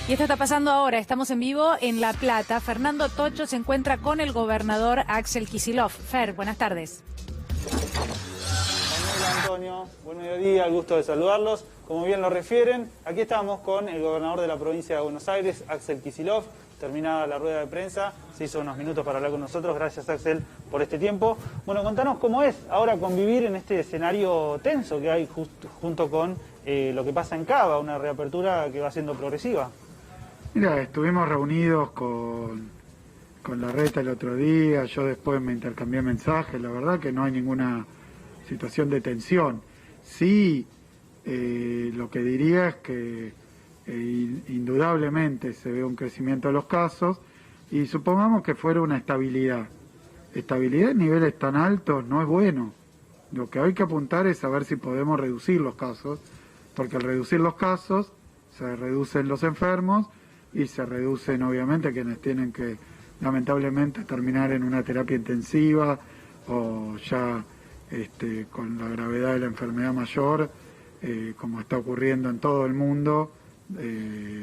Y esto está pasando ahora, estamos en vivo en La Plata. Fernando Tocho se encuentra con el gobernador Axel Kicillof. Fer, buenas tardes. Hola Antonio, buen mediodía, el gusto de saludarlos. Como bien lo refieren, aquí estamos con el gobernador de la provincia de Buenos Aires, Axel Kicillof. Terminada la rueda de prensa, se hizo unos minutos para hablar con nosotros. Gracias, Axel, por este tiempo. Bueno, contanos cómo es ahora convivir en este escenario tenso que hay junto con lo que pasa en Cava, una reapertura que va siendo progresiva. Mira, estuvimos reunidos con Larreta el otro día, yo después me intercambié mensajes, la verdad que no hay ninguna situación de tensión. Sí, lo que diría es que indudablemente se ve un crecimiento de los casos y supongamos que fuera una estabilidad. Estabilidad en niveles tan altos no es bueno. Lo que hay que apuntar es a ver si podemos reducir los casos, porque al reducir los casos se reducen los enfermos y se reducen obviamente quienes tienen que lamentablemente terminar en una terapia intensiva o ya con la gravedad de la enfermedad mayor, como está ocurriendo en todo el mundo,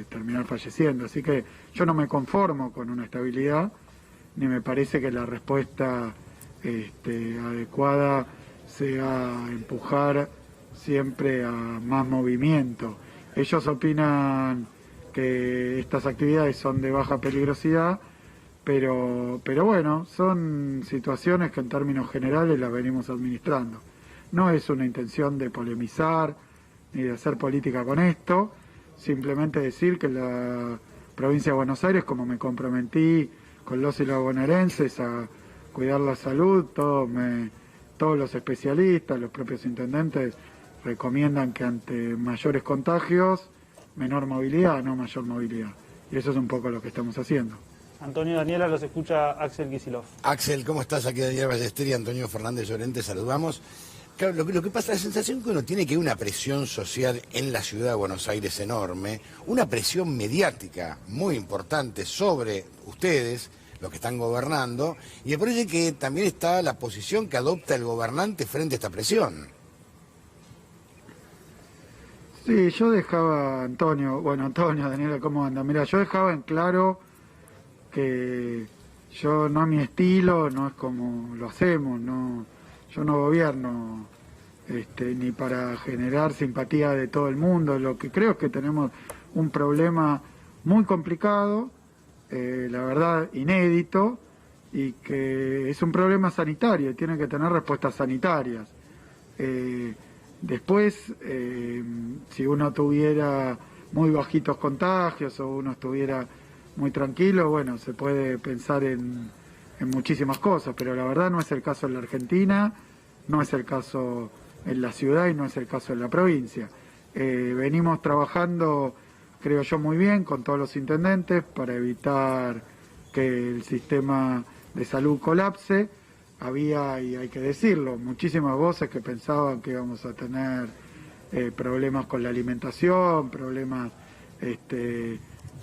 terminar falleciendo. Así que yo no me conformo con una estabilidad, ni me parece que la respuesta adecuada sea empujar siempre a más movimiento. Ellos opinan que estas actividades son de baja peligrosidad, pero bueno, son situaciones que en términos generales las venimos administrando. No es una intención de polemizar ni de hacer política con esto, simplemente decir que la provincia de Buenos Aires, como me comprometí con los y los bonaerenses a cuidar la salud, todos los especialistas, los propios intendentes recomiendan que ante mayores contagios, menor movilidad, no mayor movilidad. Y eso es un poco lo que estamos haciendo. Antonio, Daniela, los escucha Axel Kicillof. Axel, ¿cómo estás? Aquí Daniel Ballester y Antonio Fernández Llorente, saludamos. Claro, lo que pasa, la sensación que uno tiene que hay una presión social en la ciudad de Buenos Aires enorme, una presión mediática muy importante sobre ustedes, los que están gobernando, y me parece que también está la posición que adopta el gobernante frente a esta presión. Sí, yo dejaba, Antonio, Daniela, ¿cómo anda? Mira, yo dejaba en claro que yo no es mi estilo, no es como lo hacemos, no, yo no gobierno ni para generar simpatía de todo el mundo. Lo que creo es que tenemos un problema muy complicado, la verdad inédito, y que es un problema sanitario y tiene que tener respuestas sanitarias. Después, si uno tuviera muy bajitos contagios o uno estuviera muy tranquilo, bueno, se puede pensar en muchísimas cosas, pero la verdad no es el caso en la Argentina, no es el caso en la ciudad y no es el caso en la provincia. Venimos trabajando, creo yo, muy bien con todos los intendentes para evitar que el sistema de salud colapse. Había, y hay que decirlo, muchísimas voces que pensaban que íbamos a tener problemas con la alimentación, problemas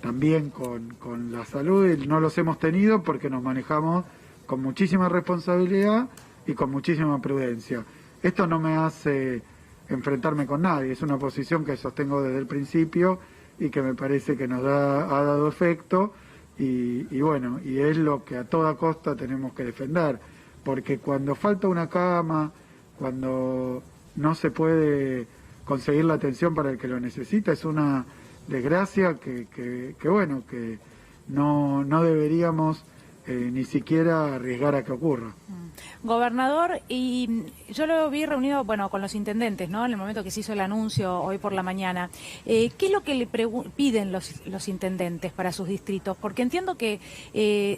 también con la salud, y no los hemos tenido porque nos manejamos con muchísima responsabilidad y con muchísima prudencia. Esto no me hace enfrentarme con nadie, es una posición que sostengo desde el principio y que me parece que ha dado efecto y bueno, y es lo que a toda costa tenemos que defender. Porque cuando falta una cama, cuando no se puede conseguir la atención para el que lo necesita, es una desgracia que bueno, que no deberíamos ni siquiera arriesgar a que ocurra. Gobernador, y yo lo vi reunido, bueno, con los intendentes, ¿no? En el momento que se hizo el anuncio hoy por la mañana. ¿Qué es lo que le piden los intendentes para sus distritos? Porque entiendo que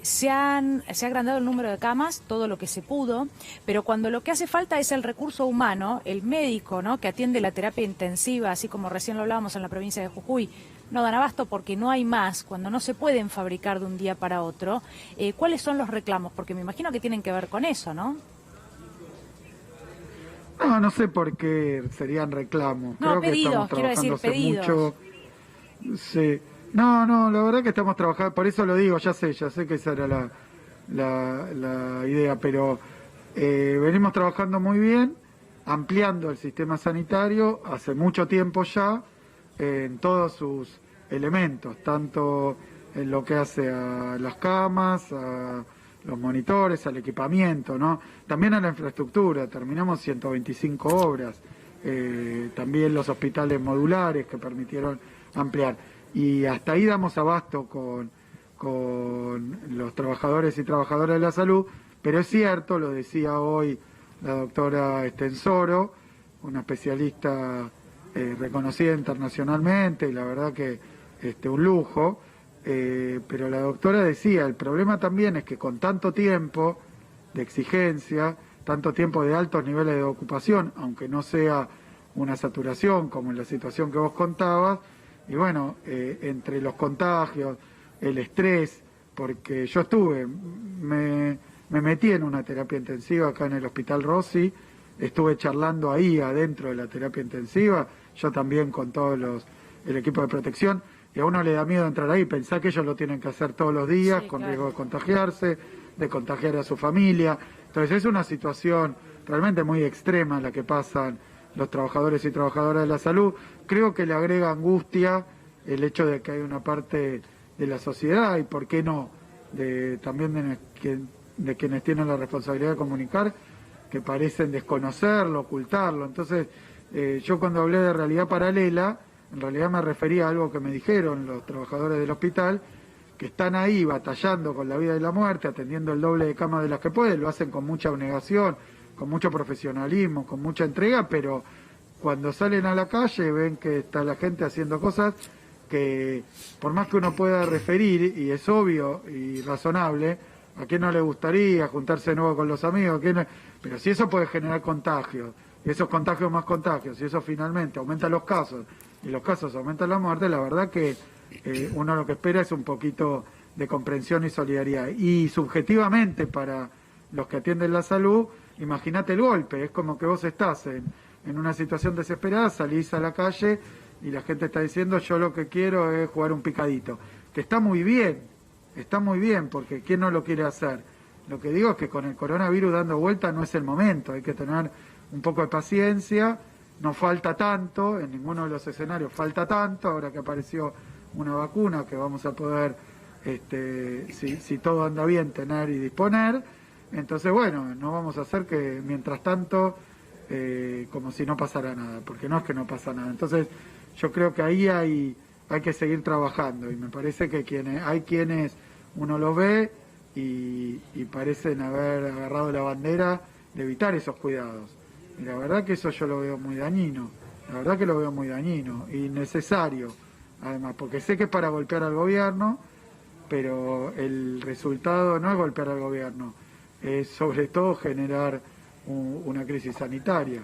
se ha agrandado el número de camas, todo lo que se pudo, pero cuando lo que hace falta es el recurso humano, el médico, ¿no? Que atiende la terapia intensiva, así como recién lo hablábamos en la provincia de Jujuy, no dan abasto porque no hay más, cuando no se pueden fabricar de un día para otro. ¿Cuáles son los reclamos? Porque me imagino que tienen que ver con eso, ¿no? No sé por qué serían reclamos. No, creo pedidos, que quiero estamos decir, trabajando hace pedidos. mucho. Sí. No, la verdad que estamos trabajando, por eso lo digo, ya sé que esa era la idea, pero venimos trabajando muy bien, ampliando el sistema sanitario hace mucho tiempo ya, en todos sus elementos, tanto en lo que hace a las camas, a los monitores, al equipamiento, ¿no? También a la infraestructura, terminamos 125 obras, también los hospitales modulares que permitieron ampliar. Y hasta ahí damos abasto con los trabajadores y trabajadoras de la salud, pero es cierto, lo decía hoy la doctora Estensoro, una especialista reconocida internacionalmente, y la verdad que un lujo, pero la doctora decía, el problema también es que con tanto tiempo de exigencia, tanto tiempo de altos niveles de ocupación, aunque no sea una saturación como en la situación que vos contabas, y bueno, entre los contagios, el estrés, porque yo me metí en una terapia intensiva acá en el Hospital Rossi, estuve charlando ahí adentro de la terapia intensiva, yo también con el equipo de protección, y a uno le da miedo entrar ahí, pensar que ellos lo tienen que hacer todos los días, sí, con riesgo de contagiarse, de contagiar a su familia. Entonces es una situación realmente muy extrema la que pasan los trabajadores y trabajadoras de la salud. Creo que le agrega angustia el hecho de que hay una parte de la sociedad, y por qué no, también de quienes tienen la responsabilidad de comunicar, que parecen desconocerlo, ocultarlo. Entonces, yo cuando hablé de realidad paralela, en realidad me refería a algo que me dijeron los trabajadores del hospital, que están ahí batallando con la vida y la muerte, atendiendo el doble de camas de las que pueden, lo hacen con mucha abnegación, con mucho profesionalismo, con mucha entrega, pero cuando salen a la calle ven que está la gente haciendo cosas que, por más que uno pueda referir, y es obvio y razonable, a quién no le gustaría juntarse de nuevo con los amigos, pero si eso puede generar contagios, y esos contagios más contagios, y eso finalmente aumenta los casos, y los casos aumentan la muerte, la verdad que uno lo que espera es un poquito de comprensión y solidaridad. Y subjetivamente para los que atienden la salud, imagínate el golpe, es como que vos estás en una situación desesperada, salís a la calle y la gente está diciendo yo lo que quiero es jugar un picadito, que está muy bien, porque ¿quién no lo quiere hacer? Lo que digo es que con el coronavirus dando vuelta no es el momento, hay que tener un poco de paciencia, no falta tanto, en ninguno de los escenarios falta tanto, ahora que apareció una vacuna que vamos a poder, si todo anda bien, tener y disponer. Entonces, bueno, no vamos a hacer que mientras tanto, como si no pasara nada, porque no es que no pasa nada. Entonces, yo creo que ahí hay que seguir trabajando, y me parece que hay quienes uno los ve y parecen haber agarrado la bandera de evitar esos cuidados. Y la verdad que eso yo lo veo muy dañino, y necesario, además, porque sé que es para golpear al gobierno, pero el resultado no es golpear al gobierno, es sobre todo generar una crisis sanitaria.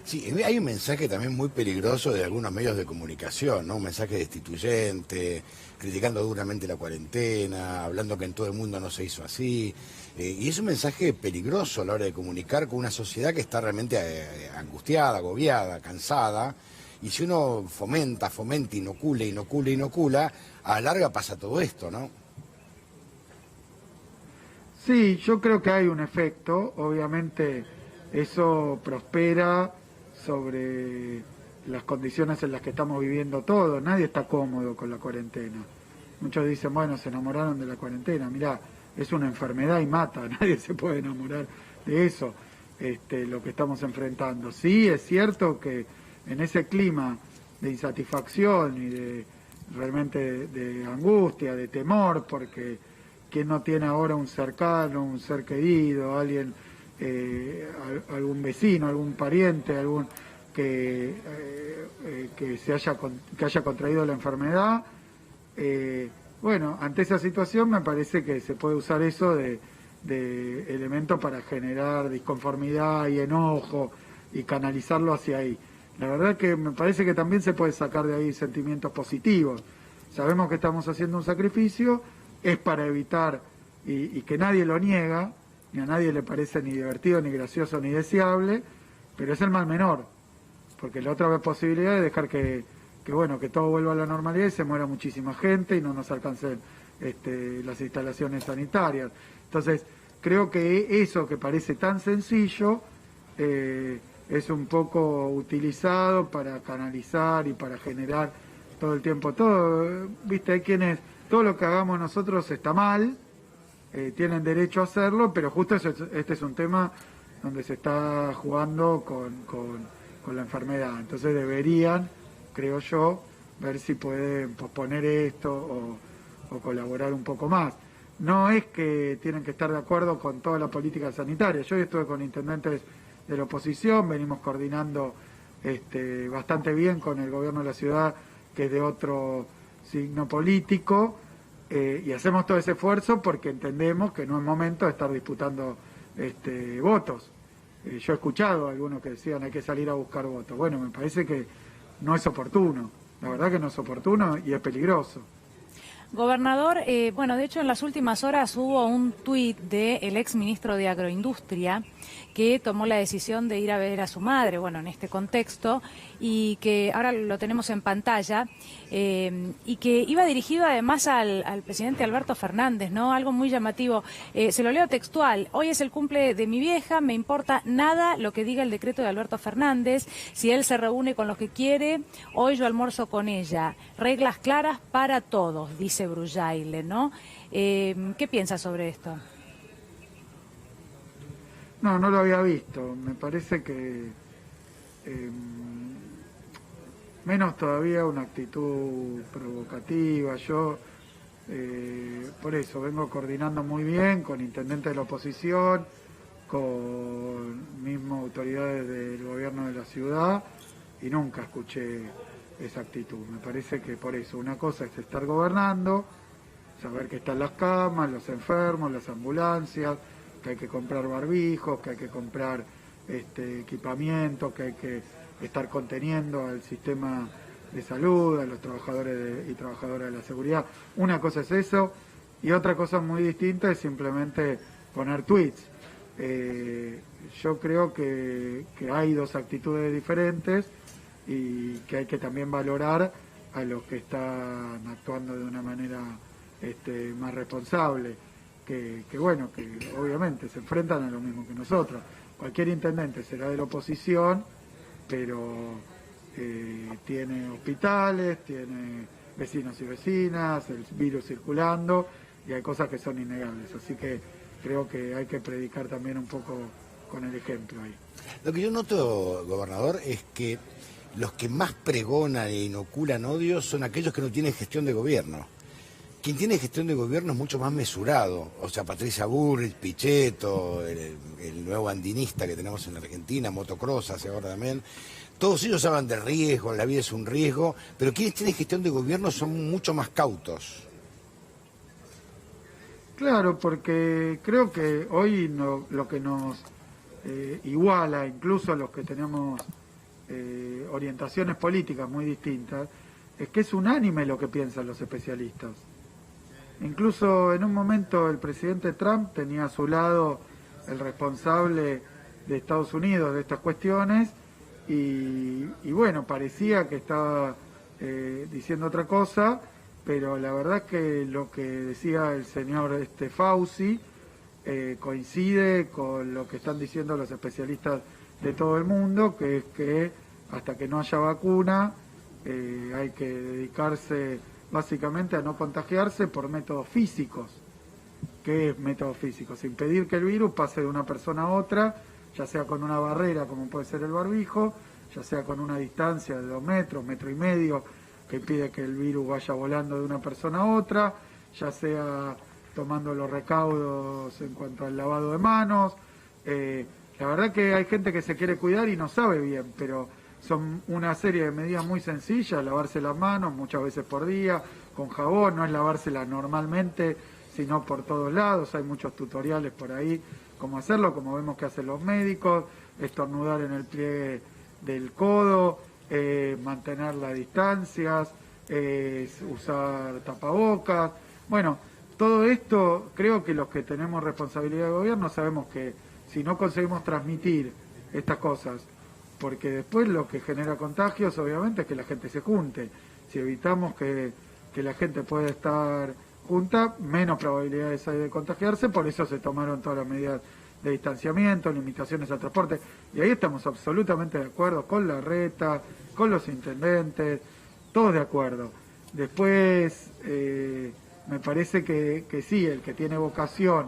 Sí, hay un mensaje también muy peligroso de algunos medios de comunicación, ¿no? Un mensaje destituyente, criticando duramente la cuarentena, hablando que en todo el mundo no se hizo así. Y es un mensaje peligroso a la hora de comunicar con una sociedad que está realmente angustiada, agobiada, cansada. Y si uno fomenta, inocula, a la larga pasa todo esto, ¿no? Sí, yo creo que hay un efecto, obviamente eso prospera sobre las condiciones en las que estamos viviendo todos, nadie está cómodo con la cuarentena. Muchos dicen, bueno, se enamoraron de la cuarentena, mirá, es una enfermedad y mata, nadie se puede enamorar de eso, lo que estamos enfrentando. Sí, es cierto que en ese clima de insatisfacción y de realmente de angustia, de temor, porque ¿quién no tiene ahora un cercano, un ser querido, alguien, algún vecino, algún pariente, que haya contraído la enfermedad? Bueno, ante esa situación me parece que se puede usar eso de elemento para generar disconformidad y enojo y canalizarlo hacia ahí. La verdad que me parece que también se puede sacar de ahí sentimientos positivos. Sabemos que estamos haciendo un sacrificio, es para evitar, y que nadie lo niega, ni a nadie le parece ni divertido, ni gracioso, ni deseable, pero es el mal menor, porque la otra posibilidad es dejar que todo vuelva a la normalidad y se muera muchísima gente y no nos alcancen las instalaciones sanitarias. Entonces, creo que eso que parece tan sencillo es un poco utilizado para canalizar y para generar todo el tiempo, todo, viste, hay quienes, todo lo que hagamos nosotros está mal, tienen derecho a hacerlo, pero justo este es un tema donde se está jugando con la enfermedad, entonces deberían, creo yo, ver si pueden posponer esto o colaborar un poco más. No es que tienen que estar de acuerdo con toda la política sanitaria. Yo estuve con intendentes de la oposición, venimos coordinando bastante bien con el gobierno de la ciudad, que es de otro signo político, y hacemos todo ese esfuerzo porque entendemos que no es momento de estar disputando votos. Yo he escuchado a algunos que decían hay que salir a buscar votos. Bueno, me parece que no es oportuno. La verdad que no es oportuno y es peligroso. Gobernador, bueno, de hecho en las últimas horas hubo un tuit del ex ministro de Agroindustria que tomó la decisión de ir a ver a su madre, bueno, en este contexto, y que ahora lo tenemos en pantalla, y que iba dirigido además al presidente Alberto Fernández, ¿no? Algo muy llamativo. Se lo leo textual: hoy es el cumple de mi vieja, me importa nada lo que diga el decreto de Alberto Fernández, si él se reúne con los que quiere, hoy yo almuerzo con ella. Reglas claras para todos, dice Brullaile, ¿no? ¿Qué piensa sobre esto? No lo había visto. Me parece que menos todavía una actitud provocativa. Yo por eso vengo coordinando muy bien con intendentes de la oposición, con mismo autoridades del gobierno de la ciudad, y nunca escuché esa actitud. Me parece que por eso una cosa es estar gobernando, saber que están las camas, los enfermos, las ambulancias, que hay que comprar barbijos, que hay que comprar equipamiento, que hay que estar conteniendo al sistema de salud, a los trabajadores y trabajadoras de la seguridad. Una cosa es eso, y otra cosa muy distinta es simplemente poner tweets. Yo creo que hay dos actitudes diferentes y que hay que también valorar a los que están actuando de una manera más responsable, que bueno, que obviamente se enfrentan a lo mismo que nosotros. Cualquier intendente será de la oposición, pero tiene hospitales, tiene vecinos y vecinas, el virus circulando, y hay cosas que son innegables, así que creo que hay que predicar también un poco con el ejemplo ahí. Lo que yo noto, gobernador, es que los que más pregonan e inoculan odio son aquellos que no tienen gestión de gobierno. Quien tiene gestión de gobierno es mucho más mesurado. O sea, Patricia Bullrich, Pichetto, el nuevo andinista que tenemos en la Argentina, Motocross hace ahora también. Todos ellos hablan de riesgo, la vida es un riesgo, pero quienes tienen gestión de gobierno son mucho más cautos. Claro, porque creo que hoy lo que nos iguala, incluso a los que tenemos orientaciones políticas muy distintas, es que es unánime lo que piensan los especialistas. Incluso en un momento el presidente Trump tenía a su lado el responsable de Estados Unidos de estas cuestiones y bueno, parecía que estaba diciendo otra cosa, pero la verdad que lo que decía el señor Fauci coincide con lo que están diciendo los especialistas de todo el mundo, que es que hasta que no haya vacuna hay que dedicarse básicamente a no contagiarse por métodos físicos. ¿Qué es métodos físicos? Impedir que el virus pase de una persona a otra, ya sea con una barrera como puede ser el barbijo, ya sea con una distancia de 2 metros, 1,5 metros, que impide que el virus vaya volando de una persona a otra, ya sea tomando los recaudos en cuanto al lavado de manos. La verdad que hay gente que se quiere cuidar y no sabe bien, pero son una serie de medidas muy sencillas: lavarse las manos muchas veces por día, con jabón, no es lavárselas normalmente, sino por todos lados. Hay muchos tutoriales por ahí cómo hacerlo, como vemos que hacen los médicos: estornudar en el pliegue del codo, mantener las distancias, usar tapabocas. Bueno, todo esto creo que los que tenemos responsabilidad de gobierno sabemos que si no conseguimos transmitir estas cosas, porque después lo que genera contagios obviamente es que la gente se junte. Si evitamos que la gente pueda estar junta, menos probabilidades hay de contagiarse, por eso se tomaron todas las medidas de distanciamiento, limitaciones al transporte, y ahí estamos absolutamente de acuerdo con Larreta, con los intendentes. todos de acuerdo. Después, me parece que sí, el que tiene vocación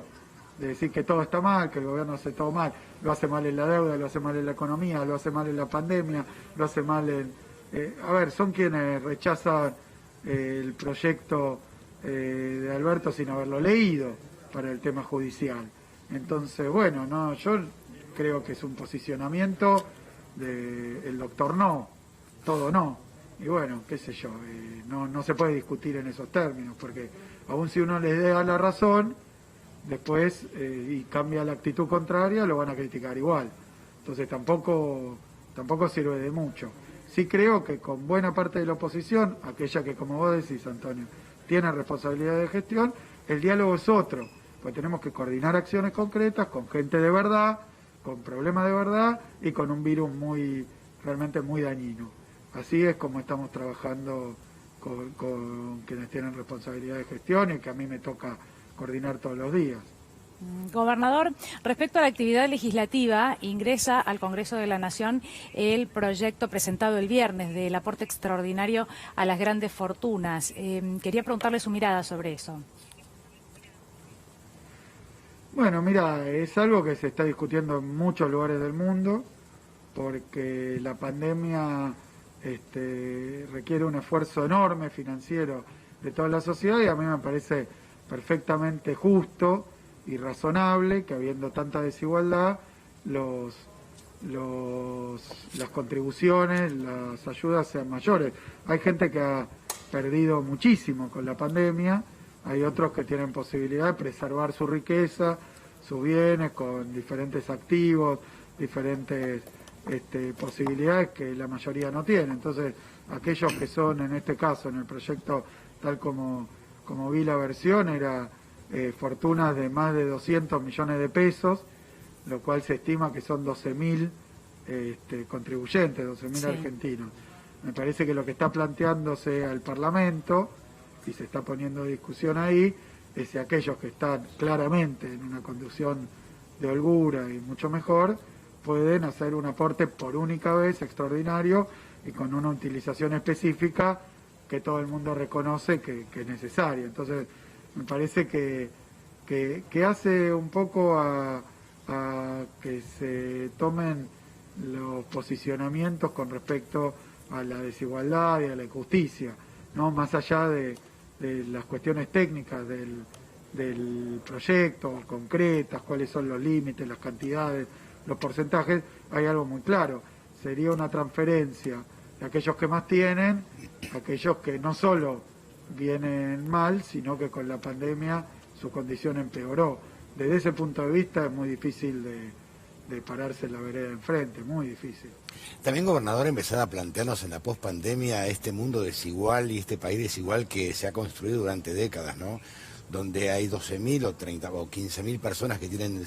de decir que todo está mal, que el gobierno hace todo mal, lo hace mal en la deuda, lo hace mal en la economía, lo hace mal en la pandemia, lo hace mal en... son quienes rechazan el proyecto de Alberto sin haberlo leído para el tema judicial. Entonces, bueno, no, yo creo que es un posicionamiento de el doctor no, todo no. Y bueno, qué sé yo, no se puede discutir en esos términos, porque aun si uno les da la razón, después y cambia la actitud contraria, lo van a criticar igual. Entonces tampoco sirve de mucho. Sí creo que con buena parte de la oposición, aquella que, como vos decís, Antonio, tiene responsabilidad de gestión, el diálogo es otro, pues tenemos que coordinar acciones concretas con gente de verdad, con problemas de verdad y con un virus realmente muy dañino. Así es como estamos trabajando con quienes tienen responsabilidad de gestión y que a mí me toca coordinar todos los días. Gobernador, respecto a la actividad legislativa, ingresa al Congreso de la Nación el proyecto presentado el viernes del aporte extraordinario a las grandes fortunas. Quería preguntarle su mirada sobre eso. Bueno, mira, es algo que se está discutiendo en muchos lugares del mundo, porque la pandemia requiere un esfuerzo enorme financiero de toda la sociedad y a mí me parece perfectamente justo y razonable que habiendo tanta desigualdad las contribuciones, las ayudas sean mayores. Hay gente que ha perdido muchísimo con la pandemia, hay otros que tienen posibilidad de preservar su riqueza, sus bienes con diferentes activos, diferentes posibilidades que la mayoría no tiene. Entonces, aquellos que son, en este caso, en el proyecto, tal como vi la versión, era fortunas de más de 200 millones de pesos, lo cual se estima que son 12.000 contribuyentes, 12.000 sí. argentinos. Me parece que lo que está planteándose al Parlamento, y se está poniendo discusión ahí, es si aquellos que están claramente en una condición de holgura y mucho mejor, pueden hacer un aporte por única vez extraordinario y con una utilización específica que todo el mundo reconoce que es necesaria. Entonces, me parece que hace un poco a que se tomen los posicionamientos con respecto a la desigualdad y a la injusticia, ¿no? Más allá de las cuestiones técnicas del proyecto, concretas, cuáles son los límites, las cantidades, los porcentajes, hay algo muy claro. Sería una transferencia de aquellos que más tienen, aquellos que no solo vienen mal, sino que con la pandemia su condición empeoró. Desde ese punto de vista es muy difícil de pararse en la vereda de enfrente, muy difícil. También, gobernador, empezar a plantearnos en la pospandemia este mundo desigual y este país desigual que se ha construido durante décadas, ¿no? Donde hay 12.000 o 30 o 15.000 personas que tienen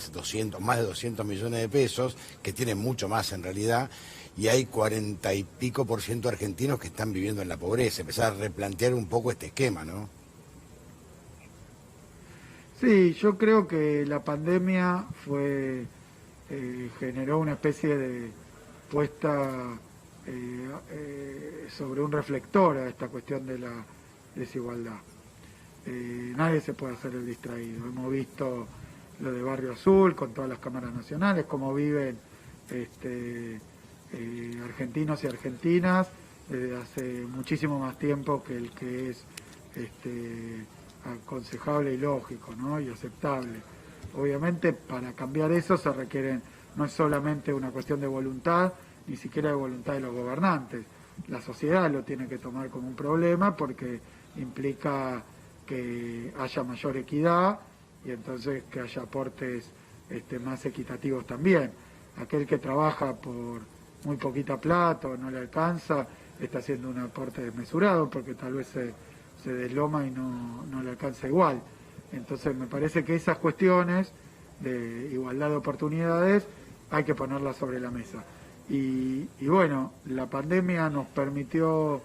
más de 200 millones de pesos, que tienen mucho más en realidad, y hay 40 y pico % argentinos que están viviendo en la pobreza. Empezar a replantear un poco este esquema, ¿no? Sí, yo creo que la pandemia generó una especie de puesta sobre un reflector a esta cuestión de la desigualdad. Nadie se puede hacer el distraído. Hemos visto lo de Barrio Azul con todas las cámaras nacionales, cómo viven argentinos y argentinas desde hace muchísimo más tiempo que el que es aconsejable y lógico, ¿no? Y aceptable. Obviamente para cambiar eso se requieren, no es solamente una cuestión de voluntad, ni siquiera de voluntad de los gobernantes. La sociedad lo tiene que tomar como un problema porque implica que haya mayor equidad y entonces que haya aportes más equitativos también. Aquel que trabaja por muy poquita plata o no le alcanza, está haciendo un aporte desmesurado porque tal vez se desloma y no le alcanza igual. Entonces me parece que esas cuestiones de igualdad de oportunidades hay que ponerlas sobre la mesa. Y bueno, la pandemia nos permitió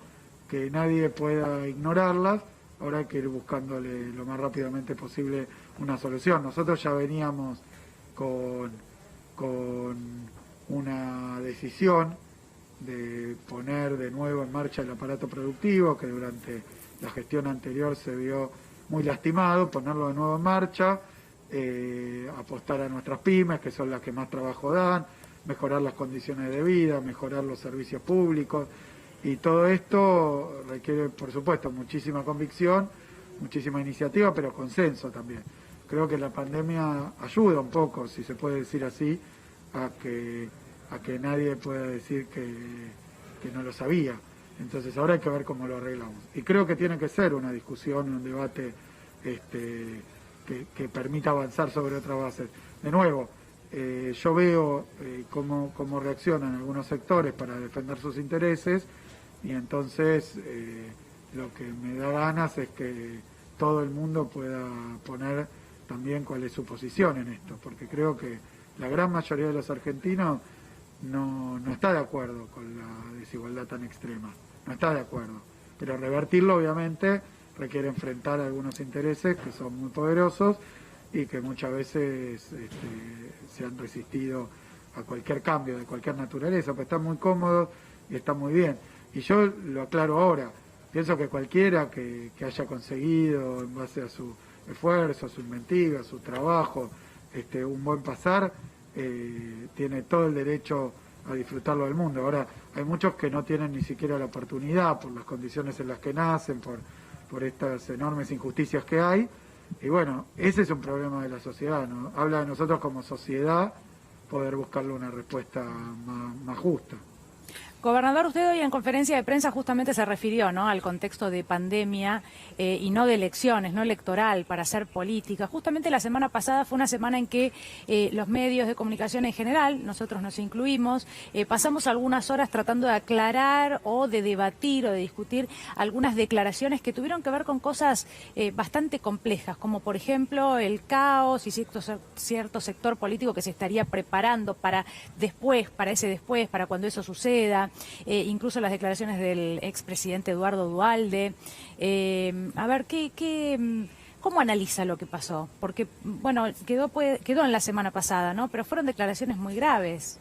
que nadie pueda ignorarlas, ahora hay que ir buscándole lo más rápidamente posible una solución. Nosotros ya veníamos con una decisión de poner de nuevo en marcha el aparato productivo, que durante la gestión anterior se vio muy lastimado, ponerlo de nuevo en marcha, apostar a nuestras pymes, que son las que más trabajo dan, mejorar las condiciones de vida, mejorar los servicios públicos, y todo esto requiere, por supuesto, muchísima convicción, muchísima iniciativa, pero consenso también. Creo que la pandemia ayuda un poco, si se puede decir así, a que nadie pueda decir que no lo sabía. Entonces ahora hay que ver cómo lo arreglamos. Y creo que tiene que ser una discusión, un debate que permita avanzar sobre otras bases. De nuevo, yo veo cómo reaccionan algunos sectores para defender sus intereses, y entonces lo que me da ganas es que todo el mundo pueda poner también cuál es su posición en esto, porque creo que la gran mayoría de los argentinos no está de acuerdo con la desigualdad tan extrema, no está de acuerdo, pero revertirlo obviamente requiere enfrentar algunos intereses que son muy poderosos y que muchas veces se han resistido a cualquier cambio de cualquier naturaleza, pues están muy cómodos y está muy bien. Y yo lo aclaro ahora, pienso que cualquiera que haya conseguido en base a su esfuerzo, a su inventiva, a su trabajo, un buen pasar, tiene todo el derecho a disfrutarlo del mundo. Ahora, hay muchos que no tienen ni siquiera la oportunidad por las condiciones en las que nacen, por estas enormes injusticias que hay, y bueno, ese es un problema de la sociedad, ¿no? Habla de nosotros como sociedad poder buscarle una respuesta más justa. Gobernador, usted hoy en conferencia de prensa justamente se refirió, ¿no?, al contexto de pandemia y no de elecciones, no electoral, para hacer política. Justamente la semana pasada fue una semana en que los medios de comunicación en general, nosotros nos incluimos, pasamos algunas horas tratando de aclarar o de debatir o de discutir algunas declaraciones que tuvieron que ver con cosas bastante complejas, como por ejemplo el caos y cierto sector político que se estaría preparando para cuando eso suceda. Incluso las declaraciones del expresidente Eduardo Duhalde. A ver, ¿cómo analiza lo que pasó? Porque, bueno, quedó en la semana pasada, ¿no? Pero fueron declaraciones muy graves.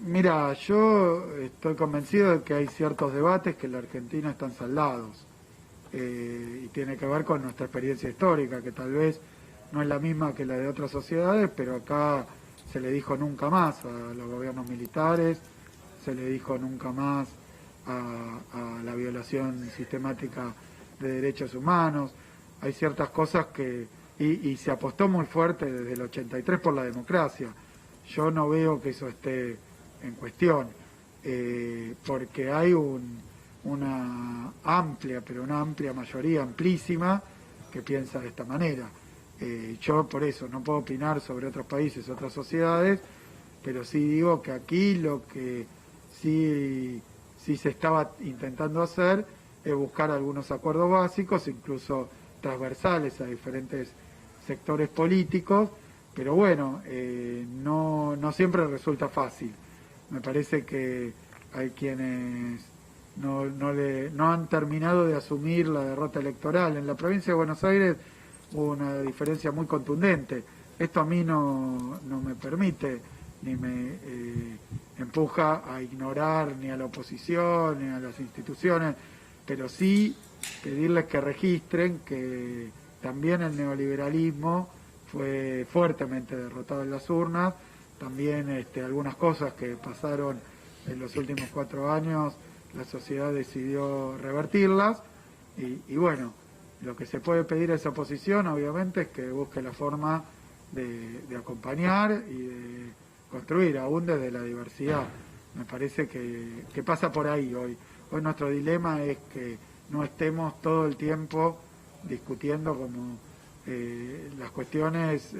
Mira, yo estoy convencido de que hay ciertos debates que en la Argentina están saldados. Y tiene que ver con nuestra experiencia histórica, que tal vez no es la misma que la de otras sociedades, pero acá se le dijo nunca más a los gobiernos militares, se le dijo nunca más a la violación sistemática de derechos humanos. Hay ciertas cosas y se apostó muy fuerte desde el 83 por la democracia. Yo no veo que eso esté en cuestión, porque hay una amplia mayoría, amplísima, que piensa de esta manera. Yo por eso no puedo opinar sobre otros países, otras sociedades, pero sí digo que aquí lo que sí se estaba intentando hacer es buscar algunos acuerdos básicos, incluso transversales a diferentes sectores políticos, pero bueno, no siempre resulta fácil. Me parece que hay quienes no han terminado de asumir la derrota electoral. En la provincia de Buenos Aires hubo una diferencia muy contundente. Esto a mí no me permite ni me empuja a ignorar ni a la oposición ni a las instituciones, pero sí pedirles que registren que también el neoliberalismo fue fuertemente derrotado en las urnas. También algunas cosas que pasaron en los últimos 4 años, la sociedad decidió revertirlas, y bueno, lo que se puede pedir a esa oposición, obviamente, es que busque la forma de acompañar y de construir, aún desde la diversidad. Me parece que pasa por ahí hoy. Hoy nuestro dilema es que no estemos todo el tiempo discutiendo como las cuestiones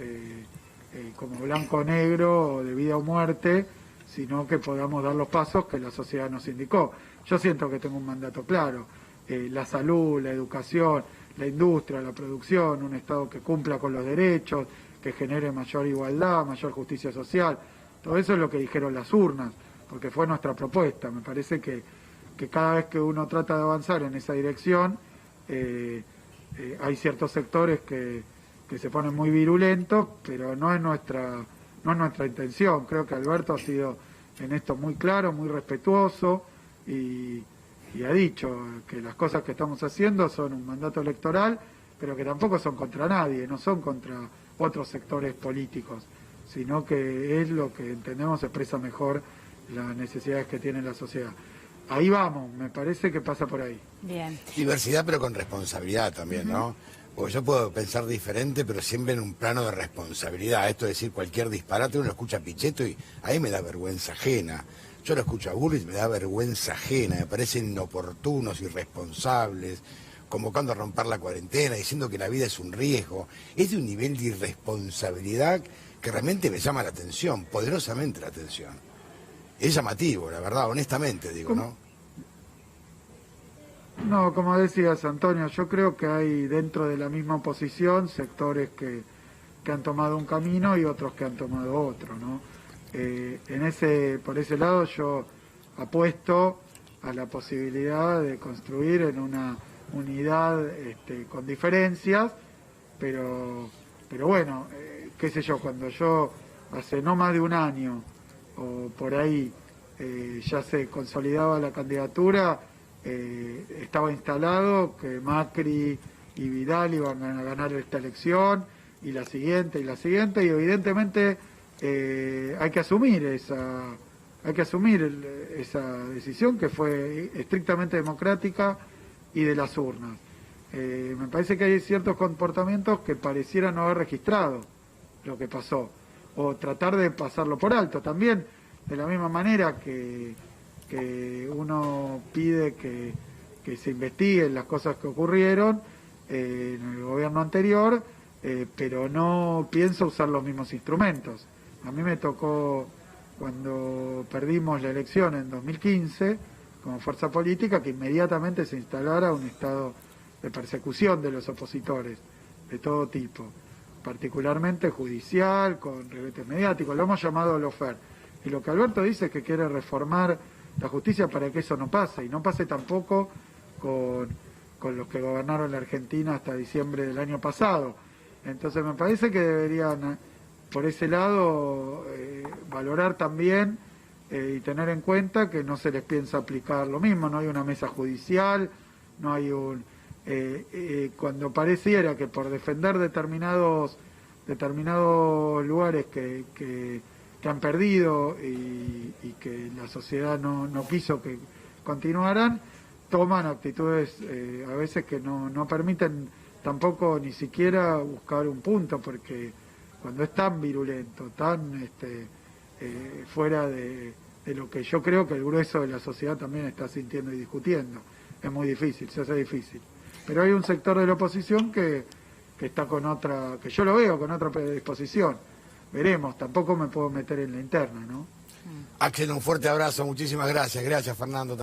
como blanco-negro o de vida o muerte, sino que podamos dar los pasos que la sociedad nos indicó. Yo siento que tengo un mandato claro: la salud, la educación, la industria, la producción, un Estado que cumpla con los derechos, que genere mayor igualdad, mayor justicia social. Todo eso es lo que dijeron las urnas, porque fue nuestra propuesta. Me parece que cada vez que uno trata de avanzar en esa dirección, hay ciertos sectores que se ponen muy virulentos, pero no es nuestra intención. Creo que Alberto ha sido en esto muy claro, muy respetuoso, y ha dicho que las cosas que estamos haciendo son un mandato electoral, pero que tampoco son contra nadie, no son contra otros sectores políticos, sino que es lo que entendemos expresa mejor las necesidades que tiene la sociedad. Ahí vamos, me parece que pasa por ahí. Bien. Diversidad, pero con responsabilidad también, ¿no? Porque yo puedo pensar diferente, pero siempre en un plano de responsabilidad. Esto de decir cualquier disparate, uno lo escucha a Pichetto y ahí me da vergüenza ajena. Yo lo escucho a Bullrich, me da vergüenza ajena, me parecen inoportunos, irresponsables, convocando a romper la cuarentena, diciendo que la vida es un riesgo. Es de un nivel de irresponsabilidad que realmente me llama la atención, poderosamente la atención. Es llamativo, la verdad, honestamente digo, ¿no? No, como decías, Antonio, yo creo que hay dentro de la misma oposición sectores que han tomado un camino y otros que han tomado otro, ¿no? Por ese lado yo apuesto a la posibilidad de construir en una unidad con diferencias, pero bueno, qué sé yo, cuando yo hace no más de un año o por ahí ya se consolidaba la candidatura, estaba instalado que Macri y Vidal iban a ganar esta elección y la siguiente, y evidentemente hay que asumir esa decisión que fue estrictamente democrática y de las urnas. Me parece que hay ciertos comportamientos que parecieran no haber registrado lo que pasó, o tratar de pasarlo por alto también, de la misma manera que uno pide que se investiguen las cosas que ocurrieron en el gobierno anterior, pero no pienso usar los mismos instrumentos. A mí me tocó, cuando perdimos la elección en 2015, como fuerza política, que inmediatamente se instalara un estado de persecución de los opositores, de todo tipo, particularmente judicial, con revetes mediáticos, lo hemos llamado lawfare. Y lo que Alberto dice es que quiere reformar la justicia para que eso no pase, y no pase tampoco con los que gobernaron la Argentina hasta diciembre del año pasado. Entonces me parece que deberían, por ese lado, valorar también y tener en cuenta que no se les piensa aplicar lo mismo, no hay una mesa judicial, no hay un... cuando pareciera que por defender determinados lugares que han perdido y que la sociedad no quiso que continuaran, toman actitudes a veces que no permiten tampoco ni siquiera buscar un punto, porque cuando es tan virulento, tan fuera de lo que yo creo que el grueso de la sociedad también está sintiendo y discutiendo, es muy difícil, se hace difícil. Pero hay un sector de la oposición que está con otra, que yo lo veo con otra predisposición. Veremos, tampoco me puedo meter en la interna, ¿no? Axel, un fuerte abrazo, muchísimas gracias. Gracias, Fernando.